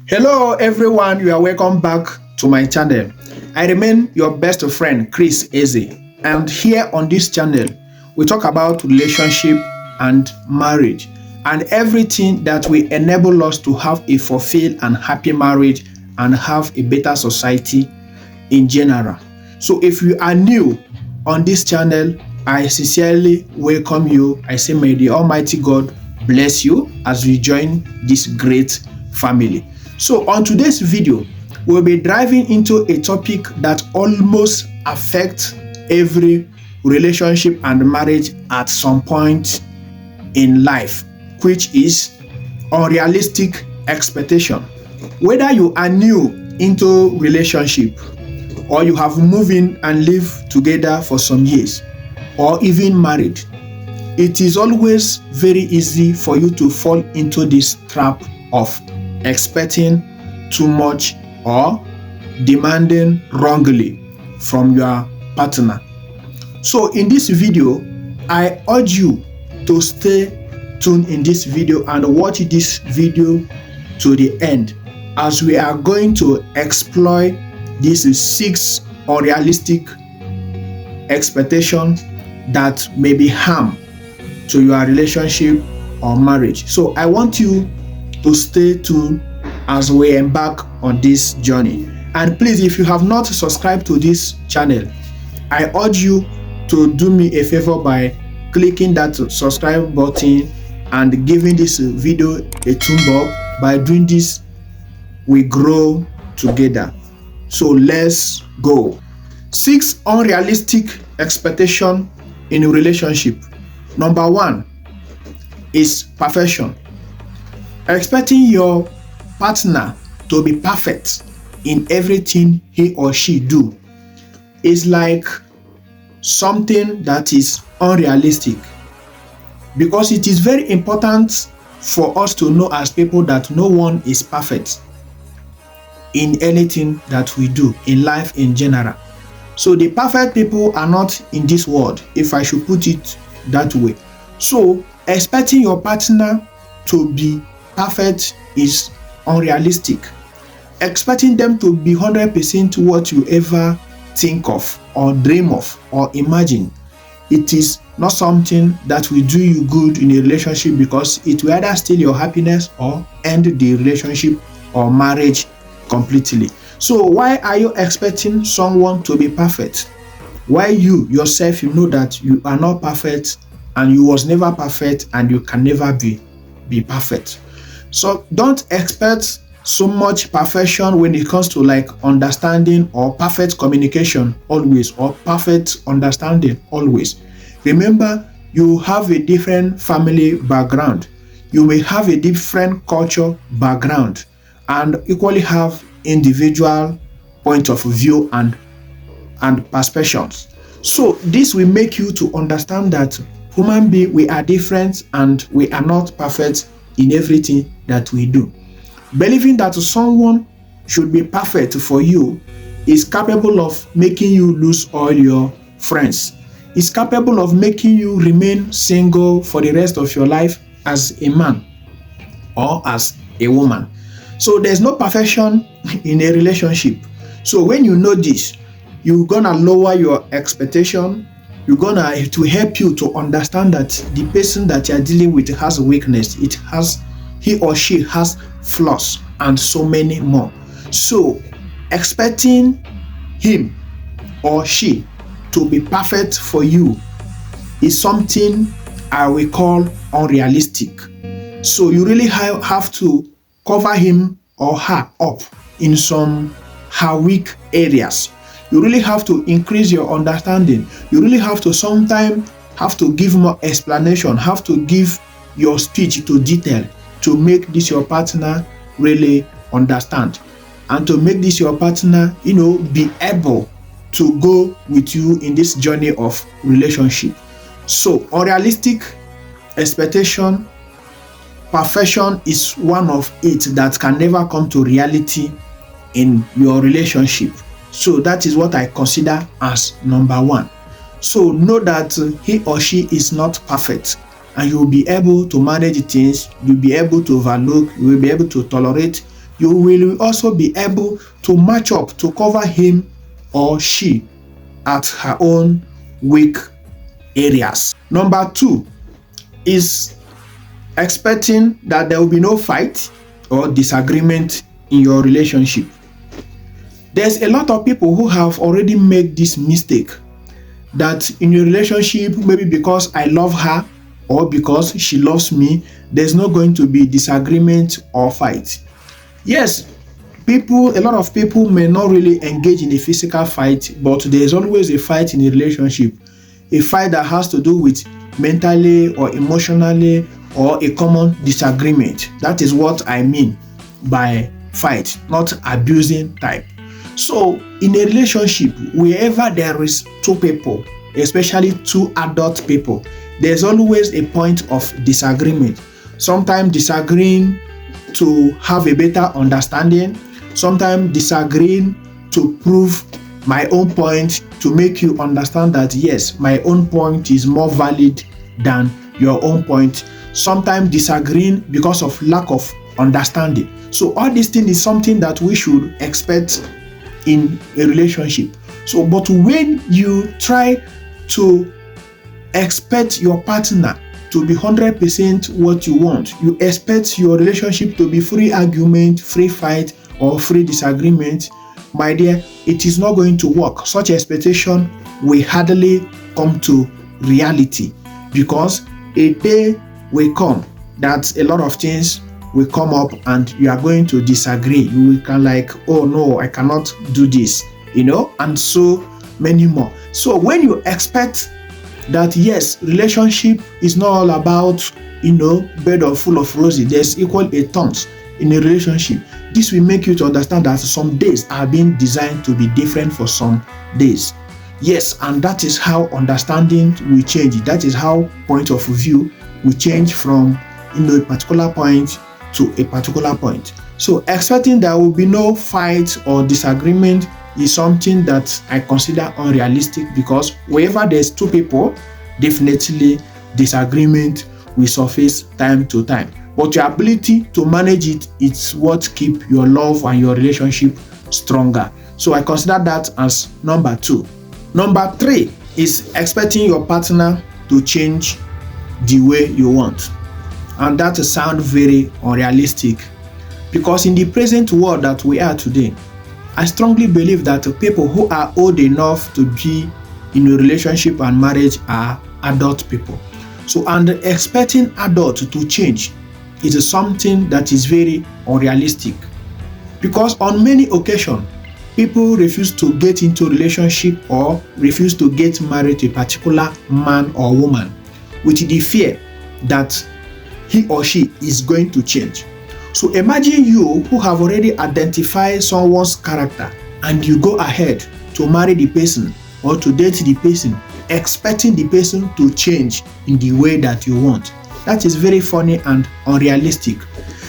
Hello everyone, you are welcome back to my channel. I remain your best friend Chris Eze, and here on this channel we talk about relationship and marriage and everything that will enable us to have a fulfilled and happy marriage and have a better society in general. So if you are new on this channel, I sincerely welcome you. I say may the Almighty God bless you as we join this great family. So on today's video, we'll be diving into a topic that almost affects every relationship and marriage at some point in life, which is unrealistic expectation. Whether you are new into relationship or you have moved in and lived together for some years or even married, it is always very easy for you to fall into this trap of expecting too much or demanding wrongly from your partner. So in this video, I urge you to stay tuned in this video and watch this video to the end, as we are going to explore these 6 unrealistic expectations that may be harm to your relationship or marriage. So I want you to stay tuned as we embark on this journey. And please, if you have not subscribed to this channel, I urge you to do me a favor by clicking that subscribe button and giving this video a thumb up. By doing this, we grow together. So let's go. 6 unrealistic expectations in a relationship. Number 1 is perfection. Expecting your partner to be perfect in everything he or she do is like something that is unrealistic, because it is very important for us to know as people that no one is perfect in anything that we do in life in general. So the perfect people are not in this world, if I should put it that way. So expecting your partner to be perfect is unrealistic. Expecting them to be 100% what you ever think of or dream of or imagine, it is not something that will do you good in a relationship, because it will either steal your happiness or end the relationship or marriage completely. So why are you expecting someone to be perfect? Why you yourself, you know that you are not perfect and you was never perfect and you can never be perfect. So don't expect so much perfection when it comes to like understanding or perfect communication always, or perfect understanding always. Remember, you have a different family background. You may have a different culture background and equally have individual point of view and perspectives. So this will make you to understand that human being, we are different and we are not perfect in everything that we do. Believing that someone should be perfect for you is capable of making you lose all your friends. It's capable of making you remain single for the rest of your life as a man or as a woman. So there's no perfection in a relationship. So when you know this, you're gonna lower your expectation. You're gonna to help you to understand that the person that you're dealing with has a weakness. He or she has flaws and so many more. So expecting him or she to be perfect for you is something I will call unrealistic. So you really have to cover him or her up in some her weak areas. You really have to increase your understanding. You really have to sometimes have to give more explanation, have to give your speech to detail to make this your partner really understand, and to make this your partner, be able to go with you in this journey of relationship. So unrealistic expectation, perfection is one of it that can never come to reality in your relationship. So that is what I consider as number 1. So know that he or she is not perfect, and you will be able to manage things, you'll be able to overlook, you will be able to tolerate, you will also be able to match up to cover him or she at her own weak areas. Number 2 is expecting that there will be no fight or disagreement in your relationship. There's a lot of people who have already made this mistake, that in a relationship, maybe because I love her or because she loves me, there's not going to be disagreement or fight. Yes, a lot of people may not really engage in a physical fight, but there's always a fight in a relationship. A fight that has to do with mentally or emotionally or a common disagreement. That is what I mean by fight, not abusing type. So in a relationship, wherever there is two people, especially two adult people, there's always a point of disagreement. Sometimes disagreeing to have a better understanding, sometimes disagreeing to prove my own point, to make you understand that yes, my own point is more valid than your own point. Sometimes disagreeing because of lack of understanding. So all these things is something that we should expect in a relationship. So, but when you try to expect your partner to be 100% what you want, you expect your relationship to be free argument, free fight, or free disagreement, my dear, it is not going to work. Such expectation will hardly come to reality, because a day will come that a lot of things will come up and you are going to disagree. You can like, oh no, I cannot do this, and so many more. So when you expect that yes, relationship is not all about, bed or full of roses, there's equal a thorns in a relationship. This will make you to understand that some days are being designed to be different for some days. Yes, and that is how understanding will change. That is how point of view will change from a particular point to a particular point. So expecting there will be no fight or disagreement is something that I consider unrealistic, because wherever there's two people, definitely disagreement will surface time to time. But your ability to manage it is what keep your love and your relationship stronger. So I consider that as number 2. Number 3 is expecting your partner to change the way you want. And that sounds very unrealistic, because in the present world that we are today, I strongly believe that people who are old enough to be in a relationship and marriage are adult people. So, and expecting adults to change is something that is very unrealistic, because on many occasions, people refuse to get into a relationship or refuse to get married to a particular man or woman with the fear that he or she is going to change. So imagine you who have already identified someone's character and you go ahead to marry the person or to date the person, expecting the person to change in the way that you want. That is very funny and unrealistic.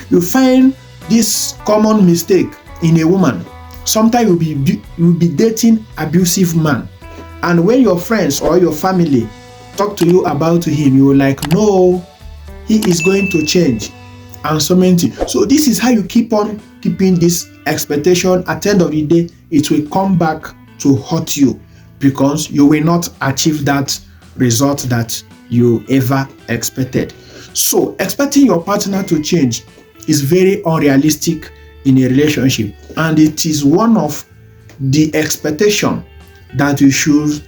You find this common mistake in a woman. Sometimes you'll be dating abusive man, and when your friends or your family talk to you about him, you're like, no, he is going to change, and so many things. So this is how you keep on keeping this expectation. At the end of the day, it will come back to hurt you, because you will not achieve that result that you ever expected. So expecting your partner to change is very unrealistic in a relationship, and it is one of the expectation that you should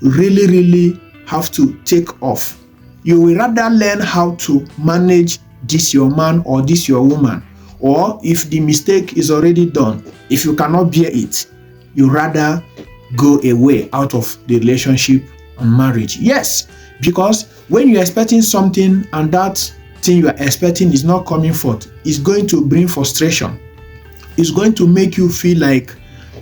really have to take off. You will rather learn how to manage this your man or this your woman, or if the mistake is already done, if you cannot bear it, you rather go away out of the relationship and marriage. Yes, because when you're expecting something and that thing you are expecting is not coming forth, it's going to bring frustration. It's going to make you feel like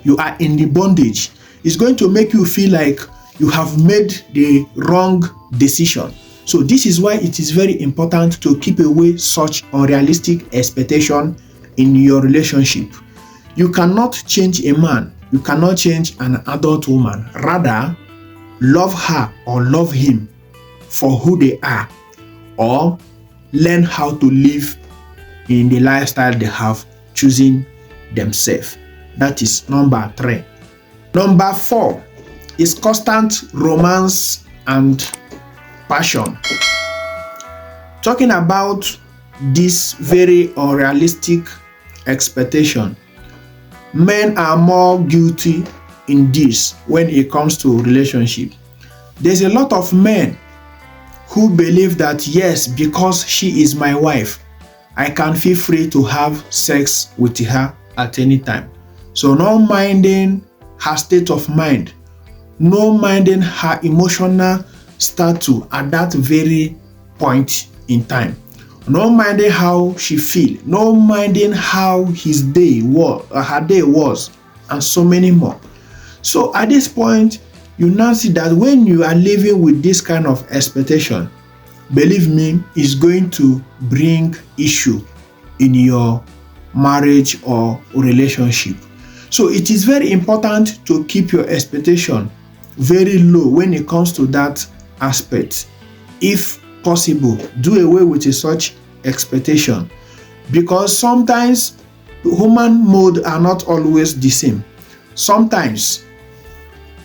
you are in the bondage. It's going to make you feel like you have made the wrong decision. So this is why it is very important to keep away such unrealistic expectation in your relationship. You cannot change a man. You cannot change an adult woman. Rather, love her or love him for who they are, or learn how to live in the lifestyle they have choosing themselves. That is number 3. Number 4 is constant romance and passion. Talking about this very unrealistic expectation, men are more guilty in this when it comes to relationship. There's a lot of men who believe that yes, because she is my wife, I can feel free to have sex with her at any time. So not minding her state of mind, no minding her emotional status at that very point in time, no minding how she feel, no minding how her day was, and so many more. So at this point, you now see that when you are living with this kind of expectation, believe me, it's going to bring issue in your marriage or relationship. So it is very important to keep your expectation very low when it comes to that aspect. If possible, do away with such expectation, because sometimes human mode are not always the same. Sometimes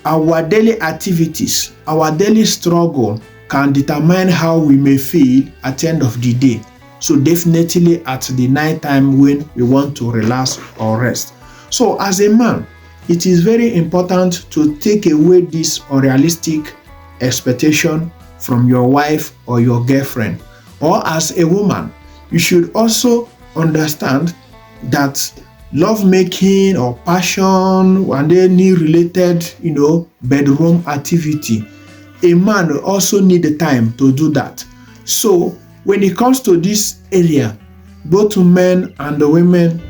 our daily activities, our daily struggle can determine how we may feel at the end of the day. So definitely at the night time when we want to relax or rest. So as a man, it is very important to take away this unrealistic expectation from your wife or your girlfriend. Or as a woman, you should also understand that lovemaking or passion and any related, bedroom activity, a man will also need the time to do that. So when it comes to this area, both men and the women,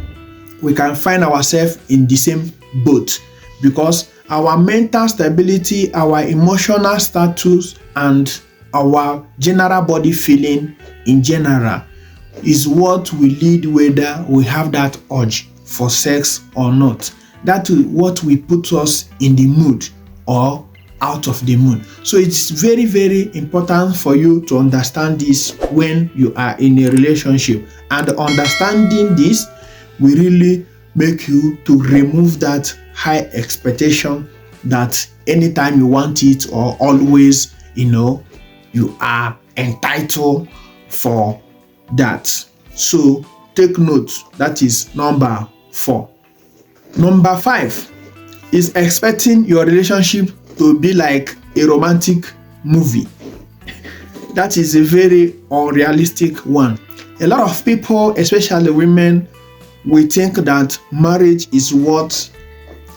we can find ourselves in the same boat, because our mental stability, our emotional status, and our general body feeling in general is what will lead whether we have that urge for sex or not. That is what will put us in the mood or out of the mood. So it's very, very important for you to understand this when you are in a relationship. And understanding this will really make you to remove that high expectation that anytime you want it or always, you are entitled for that. So take note, that is number 4. Number 5 is expecting your relationship to be like a romantic movie. That is a very unrealistic one. A lot of people, especially women, we think that marriage is what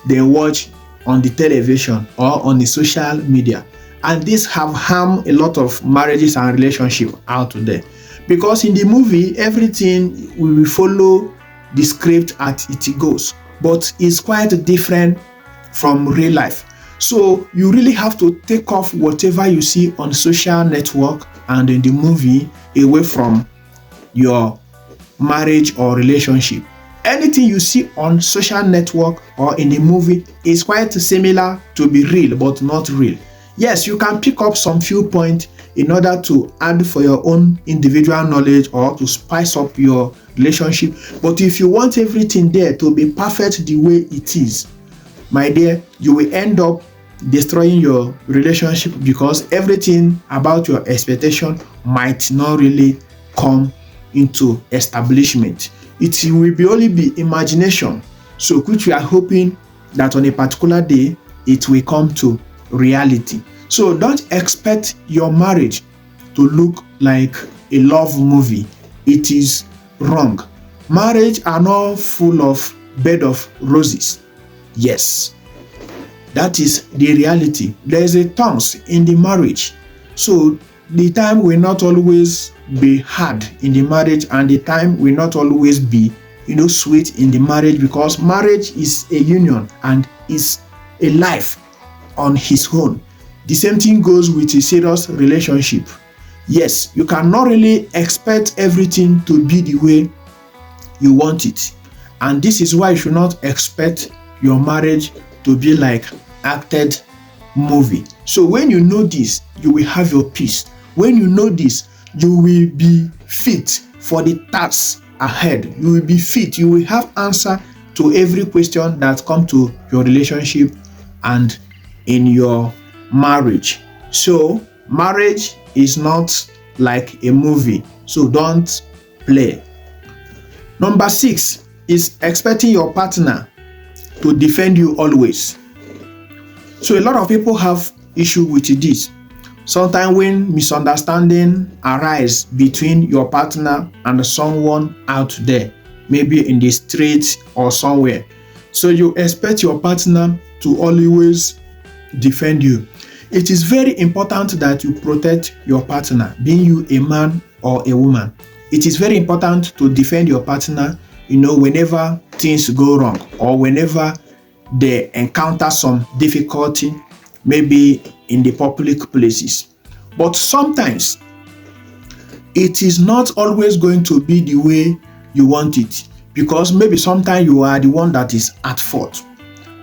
they watch on the television or on the social media, and this have harmed a lot of marriages and relationships out there, because in the movie everything will follow the script as it goes, but it's quite different from real life. So you really have to take off whatever you see on social network and in the movie away from your marriage or relationship. Anything you see on social network or in the movie is quite similar to be real, but not real. Yes, you can pick up some few points in order to add for your own individual knowledge or to spice up your relationship. But if you want everything there to be perfect the way it is, my dear, you will end up destroying your relationship, because everything about your expectation might not really come into establishment. It will only be imagination, so which we are hoping that on a particular day it will come to reality. So don't expect your marriage to look like a love movie. It is wrong. Marriage are not full of bed of roses. Yes, that is the reality. There is a thorns in the marriage. So the time will not always be hard in the marriage, and the time will not always be sweet in the marriage, because marriage is a union and is a life on its own. The same thing goes with a serious relationship. Yes, you cannot really expect everything to be the way you want it, and this is why you should not expect your marriage to be like acted movie. So when you know this, you will have your peace. When you know this, you will be fit for the tasks ahead. You will be fit. You will have answer to every question that come to your relationship and in your marriage. So marriage is not like a movie, so don't play. Number 6 is expecting your partner to defend you always. So a lot of people have issue with this. Sometimes when misunderstanding arise between your partner and someone out there, maybe in the street or somewhere, so you expect your partner to always defend you. It is very important that you protect your partner, being you a man or a woman. It is very important to defend your partner, whenever things go wrong or whenever they encounter some difficulty, maybe in the public places. But sometimes it is not always going to be the way you want it, because maybe sometimes you are the one that is at fault.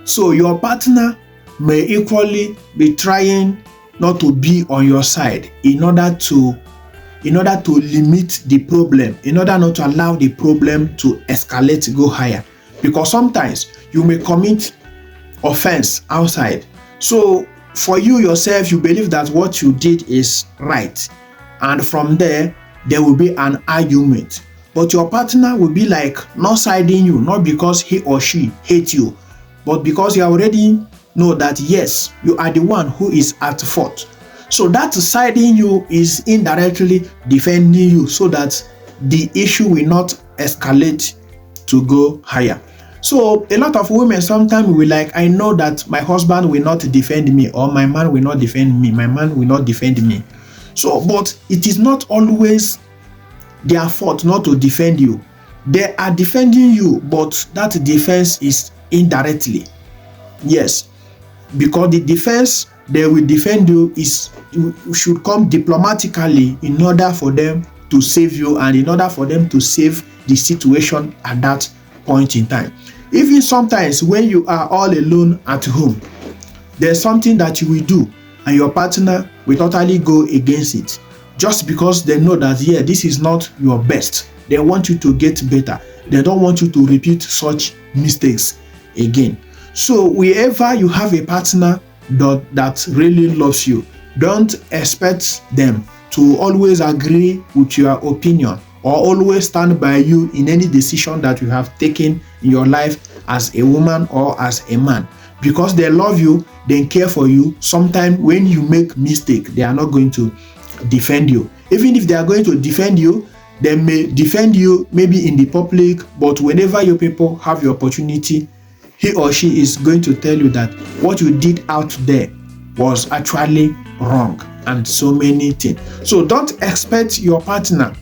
So your partner may equally be trying not to be on your side in order to limit the problem, in order not to allow the problem to escalate, go higher. Because sometimes you may commit offense outside. So for you yourself, you believe that what you did is right. And from there will be an argument. But your partner will be like not siding you, not because he or she hates you, but because you already know that yes, you are the one who is at fault. So that siding you is indirectly defending you so that the issue will not escalate to go higher. So a lot of women sometimes will like, I know that my husband will not defend me, or my man will not defend me, my man will not defend me. So, but it is not always their fault not to defend you. They are defending you, but that defense is indirectly. Yes, because the defense they will defend you should come diplomatically in order for them to save you and in order for them to save the situation at that point in time. Even sometimes when you are all alone at home, there's something that you will do and your partner will totally go against it, just because they know that this is not your best. They want you to get better. They don't want you to repeat such mistakes again. So wherever you have a partner that really loves you, don't expect them to always agree with your opinion or always stand by you in any decision that you have taken in your life as a woman or as a man. Because they love you, they care for you. Sometimes when you make mistake, they are not going to defend you. Even if they are going to defend you, they may defend you maybe in the public, but whenever your people have the opportunity, he or she is going to tell you that what you did out there was actually wrong and so many things. So don't expect your partner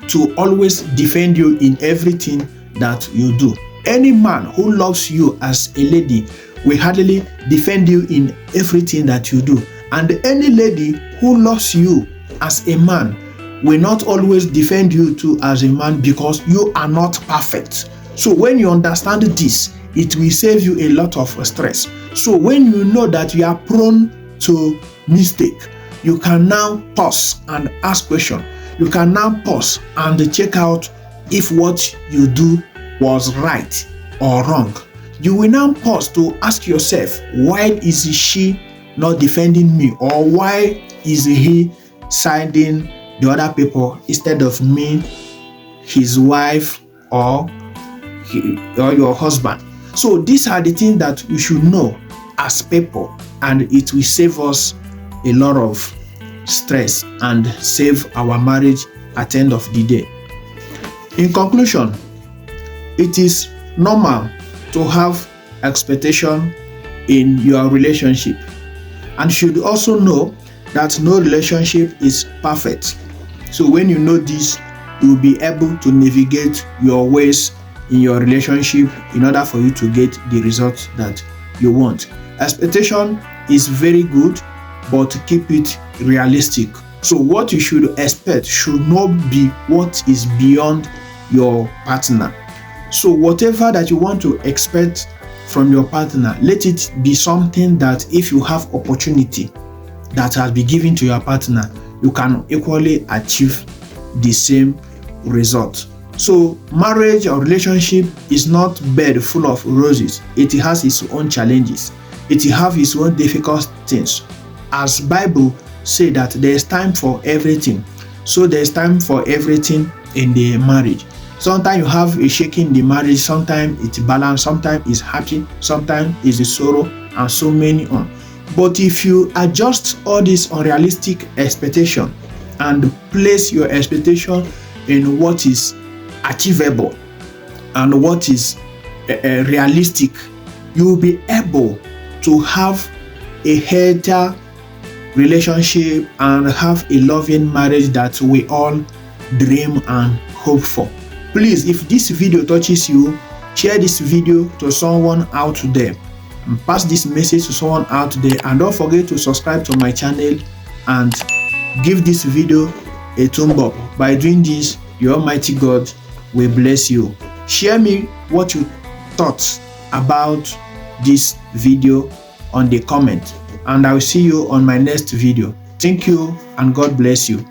to always defend you in everything that you do. Any man who loves you as a lady will hardly defend you in everything that you do. And any lady who loves you as a man will not always defend you too as a man, because you are not perfect. So when you understand this, it will save you a lot of stress. So when you know that you are prone to mistake, you can now pause and ask questions. You can now pause and check out if what you do was right or wrong. You will now pause to ask yourself, why is she not defending me, or why is he siding the other people instead of me, his wife, or your husband? So these are the things that we should know as people, and it will save us a lot of stress and save our marriage at the end of the day. In conclusion, it is normal to have expectation in your relationship, and should also know that no relationship is perfect. So when you know this, you will be able to navigate your ways in your relationship in order for you to get the results that you want. Expectation is very good, but keep it realistic. So what you should expect should not be what is beyond your partner. So whatever that you want to expect from your partner, let it be something that if you have opportunity that has been given to your partner, you can equally achieve the same result. So marriage or relationship is not bed full of roses. It has its own challenges. It has its own difficult things. As Bible say that there is time for everything. So there is time for everything in the marriage. Sometimes you have a shaking in the marriage, sometimes it's balanced, sometimes it's happy, sometimes it's a sorrow, and so many on. But if you adjust all this unrealistic expectation and place your expectation in what is achievable and what is realistic, you will be able to have a healthier relationship and have a loving marriage that we all dream and hope for. Please, if this video touches you, share this video to someone out there and pass this message to someone out there, and don't forget to subscribe to my channel and give this video a thumb up. By doing this, your Almighty God will bless you. Share me what you thought about this video on the comment, and I will see you on my next video. Thank you and God bless you.